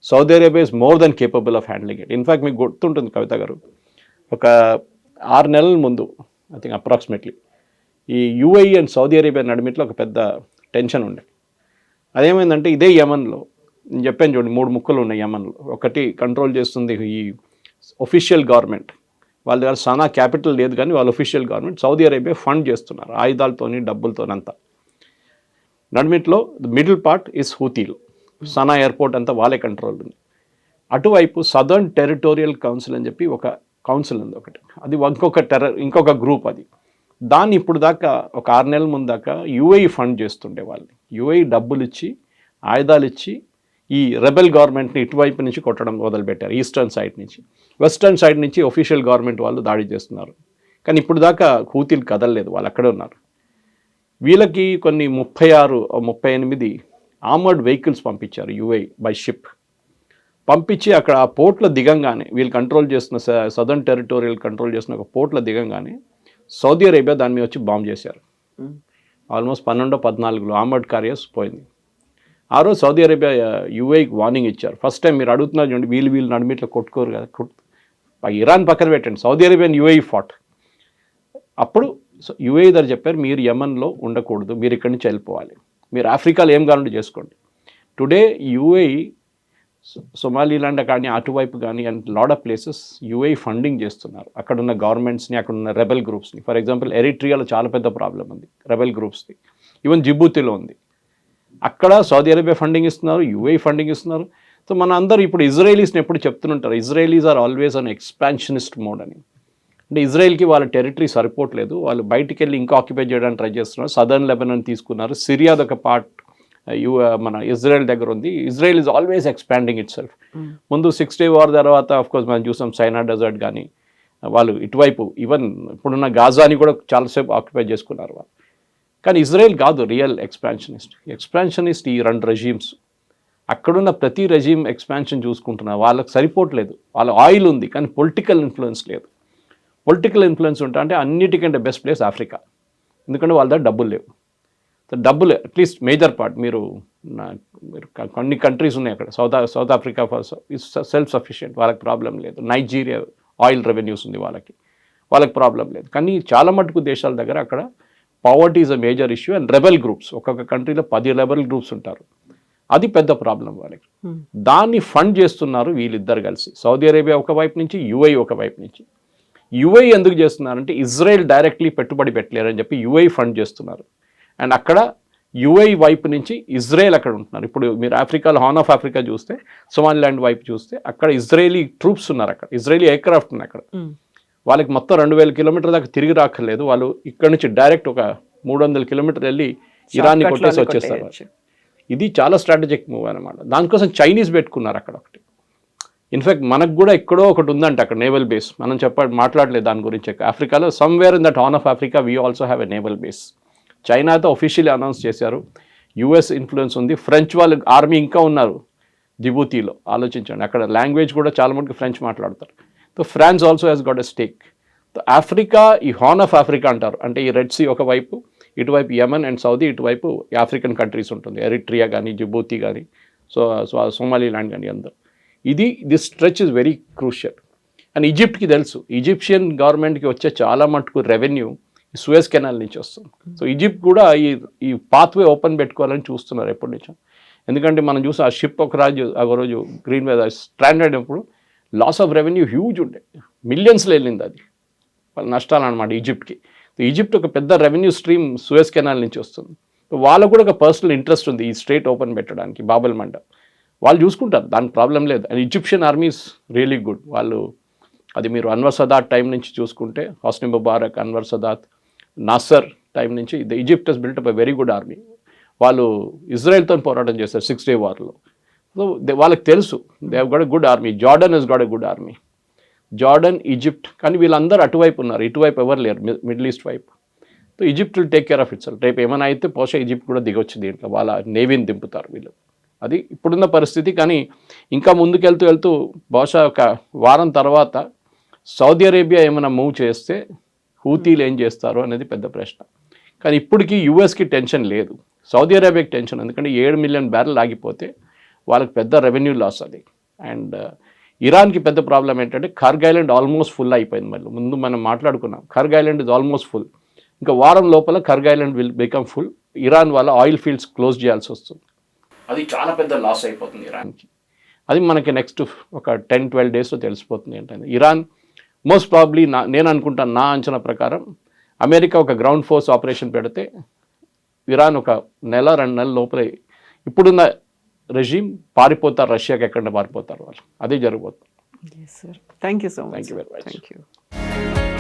[SPEAKER 3] Saudi Arabia is more than capable of handling it. In fact మీకు గుర్తుంటుంది కవిత గారు, ఒక 6 నెలల ముందు ఐ థింక్ అప్రాక్సిమేట్లీ ఈ యూఏఈ అండ్ సౌదీ అరేబియా నడిమిట్లో ఒక పెద్ద టెన్షన్ ఉండే. అదేమైందంటే, ఇదే యమన్లో నేను చెప్పాను చూడండి, 3 ముక్కలు ఉన్నాయి యమన్లో. ఒకటి కంట్రోల్ చేస్తుంది ఈ ఒఫిషియల్ గవర్నమెంట్, వాళ్ళ దగ్గర సనా క్యాపిటల్ లేదు కానీ వాళ్ళ official government. Saudi Arabia fund చేస్తున్నారు ఆయుధాలతోని డబ్బులతోనంతా. నడిమిట్లో మిడిల్ పార్ట్ ఇస్ హూతీలు, సనా ఎయిర్పోర్ట్ అంతా వాళ్ళే కంట్రోల్ ఉంది. అటువైపు సదర్న్ టెరిటోరియల్ కౌన్సిల్ అని చెప్పి ఒక కౌన్సిల్ ఉంది ఒకటి, అది ఇంకొక గ్రూప్. అది దాన్ని ఇప్పుడు దాకా ఒక 6 నెలల ముందు దాకా యూఏఈ ఫండ్ చేస్తుండే వాళ్ళని. యూఏఈ డబ్బులు ఇచ్చి ఆయుధాలు ఇచ్చి ఈ రెబెల్ గవర్నమెంట్ని ఇటువైపు నుంచి కొట్టడం మొదలుపెట్టారు. ఈస్టర్న్ సైడ్ నుంచి, వెస్టర్న్ సైడ్ నుంచి ఒఫిషియల్ గవర్నమెంట్ వాళ్ళు దాడి చేస్తున్నారు. కానీ ఇప్పుడు దాకా హూతీలు కదలలేదు, వాళ్ళు అక్కడే ఉన్నారు. వీళ్ళకి కొన్ని 38 ఆర్మర్డ్ వెహికల్స్ పంపించారు యూఏఈ బై షిప్. పంపించి అక్కడ ఆ పోర్ట్లో దిగంగానే, వీళ్ళు కంట్రోల్ చేస్తున్న సదర్న్ టెరిటోరియల్ కంట్రోల్ చేస్తున్న ఒక పోర్ట్లో దిగంగానే సౌదీ అరేబియా దాని మీద వచ్చి బాంబ్ చేశారు. ఆల్మోస్ట్ 12-14 ఆర్మర్డ్ క్యారియర్స్ పోయింది. ఆ రోజు సౌదీ అరేబియా యూఏఈకి వార్నింగ్ ఇచ్చారు. ఫస్ట్ టైం మీరు అడుగుతున్నారు చూడండి, వీళ్ళు నడిమిట్లో కొట్టుకోరు కదా, ఇరాన్ పక్కన పెట్టండి, Saudi Arabia and UAE fought. అప్పుడు యూఏఈ దగ్గర చెప్పారు, మీరు యమన్లో ఉండకూడదు, మీరు ఇక్కడి నుంచి వెళ్ళిపోవాలి, మీరు ఆఫ్రికాలో ఏం కావాలంటే చేసుకోండి. టుడే యూఏఈ సొమాలిలాండ్ కానీ అటువైపు కానీ and lot of places UAE funding చేస్తున్నారు అక్కడున్న గవర్నమెంట్స్ని, అక్కడున్న రెబెల్ గ్రూప్స్ని. ఫర్ ఎగ్జాంపుల్ ఎరిట్రియాలో చాలా పెద్ద ప్రాబ్లం ఉంది రెబెల్ గ్రూప్స్ది, ఈవెన్ జిబూతిలో ఉంది. అక్కడ సౌదీ అరేబియా ఫండింగ్ ఇస్తున్నారు, యూఏఈ ఫండింగ్ ఇస్తున్నారు. సో మన అందరూ ఇప్పుడు ఇజ్రాయలీస్ని ఎప్పుడు చెప్తుంటారు, Israelis are always on expansionist mode అని. అంటే ఇజ్రాయెల్కి వాళ్ళ టెరిటరీ సరిపోవట్లేదు, వాళ్ళు బయటికి వెళ్ళి ఇంకా ఆక్యుపై చేయడానికి ట్రై చేస్తున్నారు. సదర్న్ లెబనాన్ తీసుకున్నారు, సిరియాది ఒక పార్ట్ మన ఇజ్రాయెల్ దగ్గర ఉంది. Israel is always expanding it self. ముందు 6 Day వార్ తర్వాత ఆఫ్కోర్స్ మనం చూసాం సైనా డెజర్ట్ కానీ, వాళ్ళు ఇటువైపు ఈవెన్ ఇప్పుడున్న గాజాని కూడా చాలాసేపు ఆక్యుపై చేసుకున్నారు వాళ్ళు. కానీ ఇజ్రాయెల్ కాదు రియల్ ఎక్స్పాన్షనిస్ట్ ఈ 2 రెజీమ్స్. అక్కడున్న ప్రతి రెజీమ్ ఎక్స్పాన్షన్ చూసుకుంటున్నారు, వాళ్ళకి సరిపోవట్లేదు. వాళ్ళ ఆయిల్ ఉంది కానీ పొలిటికల్ ఇన్ఫ్లుయెన్స్ లేదు. పొలిటికల్ ఇన్ఫ్లుయెన్స్ ఉంటా అంటే అన్నిటికంటే బెస్ట్ ప్లేస్ ఆఫ్రికా, ఎందుకంటే వాళ్ళ దగ్గర డబ్బులు లేవు. డబ్బులు అట్లీస్ట్ మేజర్ పార్ట్ మీరు కొన్ని కంట్రీస్ ఉన్నాయి అక్కడ, సౌత్ ఆఫ్రికా సెల్ఫ్ సఫిషియెంట్, వాళ్ళకి ప్రాబ్లం లేదు. నైజీరియా ఆయిల్ రెవెన్యూస్ ఉంది వాళ్ళకి ప్రాబ్లం లేదు. కానీ చాలా మటుకు దేశాల దగ్గర అక్కడ poverty is a major issue and rebel groups, ఒక్కొక్క కంట్రీలో 10 రెబెల్ గ్రూప్స్ ఉంటారు, అది పెద్ద ప్రాబ్లం వాళ్ళకి. దాన్ని ఫండ్ చేస్తున్నారు వీళ్ళిద్దరు కలిసి, సౌదీ అరేబియా ఒకవైపు నుంచి, యూఏఈ ఒకవైపు నుంచి. యూఏఈ ఎందుకు చేస్తున్నారంటే ఇజ్రాయెల్ డైరెక్ట్లీ పెట్టుబడి పెట్టలేరని చెప్పి యూఏఈ ఫండ్ చేస్తున్నారు. అండ్ అక్కడ యూఏఈ వైపు నుంచి ఇజ్రాయెల్ అక్కడ ఉంటున్నారు. ఇప్పుడు మీరు ఆఫ్రికాలో హార్న్ ఆఫ్ ఆఫ్రికా చూస్తే, సోమాలిలాండ్ వైపు చూస్తే అక్కడ ఇజ్రాయేలీ ట్రూప్స్ ఉన్నారు, అక్కడ ఇజ్రాయేలీ ఎయిర్క్రాఫ్ట్ ఉన్నాయి అక్కడ. వాళ్ళకి మొత్తం 2000 కిలోమీటర్ల దాకా తిరిగి రాక్కర్లేదు, వాళ్ళు ఇక్కడ నుంచి డైరెక్ట్ ఒక 300 కిలోమీటర్లు వెళ్ళి ఇరాన్ని కొట్టేసి వచ్చేస్తారు. ఇది చాలా స్ట్రాటజిక్ మూవ్ అనమాట. దానికోసం చైనీస్ పెట్టుకున్నారు అక్కడ ఒకటి. ఇన్ఫ్యాక్ట్ మనకు కూడా ఎక్కడో ఒకటి ఉందంట అక్కడ నేవల్ బేస్, మనం మాట్లాడలేదు దాని గురించి. ఆఫ్రికాలో somewhere in that horn of Africa we also have a naval base. చైనాతో ఒఫీషియల్లీ అనౌన్స్ చేశారు, యుఎస్ ఇన్ఫ్లుయెన్స్ ఉంది, ఫ్రెంచ్ వాళ్ళు ఆర్మీ ఇంకా ఉన్నారు జిబూతీలో. ఆలోచించండి, అక్కడ లాంగ్వేజ్ కూడా చాలా మటుకు ఫ్రెంచ్ మాట్లాడతారు. So France also has got a stake. Africa ఈ హార్న్ ఆఫ్ ఆఫ్రికా అంటారు, అంటే ఈ రెడ్ సీ ఒకవైపు, ఇటువైపు యమన్ అండ్ సౌదీ, ఇటువైపు ఆఫ్రికన్ కంట్రీస్ ఉంటుంది, ఎరిట్రియా కానీ జిబూతి కానీ సోమాలీలాండ్ కానీ అందరూ. This stretch is very crucial. And ఈజిప్ట్కి తెలుసు, ఈజిప్షియన్ గవర్నమెంట్కి వచ్చే చాలా మటుకు రెవెన్యూ సూయజ్ కెనాల్ నుంచి వస్తుంది. సో ఈజిప్ట్ కూడా ఈ పాత్వే ఓపెన్ పెట్టుకోవాలని చూస్తున్నారు ఎప్పటి నుంచో. ఎందుకంటే మనం చూసి ఆ షిప్ ఒక రోజు గ్రీన్ వే స్ట్రాండ్ అయినప్పుడు లాస్ ఆఫ్ రెవెన్యూ హ్యూజ్ ఉండే, మిలియన్స్లో వెళ్ళింది అది, వాళ్ళ నష్టాలు అనమాట ఈజిప్ట్కి. ఈజిప్ట్ ఒక పెద్ద రెవెన్యూ స్ట్రీమ్ సూయజ్ కెనాల్ నుంచి వస్తుంది. వాళ్ళకు కూడా ఒక పర్సనల్ ఇంట్రెస్ట్ ఉంది ఈ స్ట్రేట్ ఓపెన్ పెట్టడానికి, బాబల్ మండ. వాళ్ళు చూసుకుంటారు, దానికి ప్రాబ్లం లేదు. And Egyptian army is really good. వాళ్ళు అది మీరు అన్వర్ సదాత్ టైం నుంచి చూసుకుంటే, హస్ని ముబారక్, అన్వర్ సదాత్, నాసర్ టైం నుంచి Egypt has built up a very good army. వాళ్ళు ఇజ్రాయెల్తో పోరాటం చేశారు 6 Day Warలో. సో వాళ్ళకి తెలుసు, they have got a good army. Jordan has got a good army, Jordan, Egypt. కానీ వీళ్ళందరూ అటువైపు ఉన్నారు, ఇటువైపు ఎవరు లేరు, మిడిల్ ఈస్ట్ వైపు. So Egypt will take care of it self. రేపు ఏమైనా అయితే బహుశా ఈజిప్ట్ కూడా దిగొచ్చు దీంట్లో, వాళ్ళ నేవీని దింపుతారు వీళ్ళు. అది ఇప్పుడున్న పరిస్థితి. కానీ ఇంకా ముందుకెళ్తూ బహుశా ఒక వారం తర్వాత సౌదీ అరేబియా ఏమైనా మూవ్ చేస్తే హూతీలు ఏం చేస్తారు అనేది పెద్ద ప్రశ్న. కానీ ఇప్పటికీ యూఎస్కి టెన్షన్ లేదు, సౌదీ అరేబియాకి టెన్షన్. ఎందుకంటే 7 మిలియన్ బ్యారెల్ ఆగిపోతే వాళ్ళకి పెద్ద రెవెన్యూ లాస్ అది. అండ్ ఇరాన్కి పెద్ద ప్రాబ్లం ఏంటంటే ఖర్గ్ ఐలాండ్ ఆల్మోస్ట్ ఫుల్ అయిపోయింది. మళ్ళీ ముందు మనం మాట్లాడుకున్నాం, Kharg island is almost full. ఇంకా వారం లోపల Kharg island will become full. Iran వాళ్ళ ఆయిల్ ఫీల్డ్స్ క్లోజ్ చేయాల్సి వస్తుంది. అది చాలా పెద్ద లాస్ అయిపోతుంది ఇరాన్కి. అది మనకి నెక్స్ట్ ఒక 10-12 డేస్లో తెలిసిపోతుంది ఏంటంటే. ఇరాన్ మోస్ట్ ప్రాబ్లీ నేను అనుకుంటాను, నా అంచనా ప్రకారం అమెరికా ఒక గ్రౌండ్ ఫోర్స్ ఆపరేషన్ పెడితే ఇరాన్ ఒక 1-2 నెలల లోపలే ఇప్పుడున్న రెజీమ్ పారిపోతారు, రష్యాకి ఎక్కడ పారిపోతారు వాళ్ళు. అదే జరగబోతుంది.
[SPEAKER 2] Yes, sir. Thank you so much.
[SPEAKER 3] Thank you very much.
[SPEAKER 2] Thank you.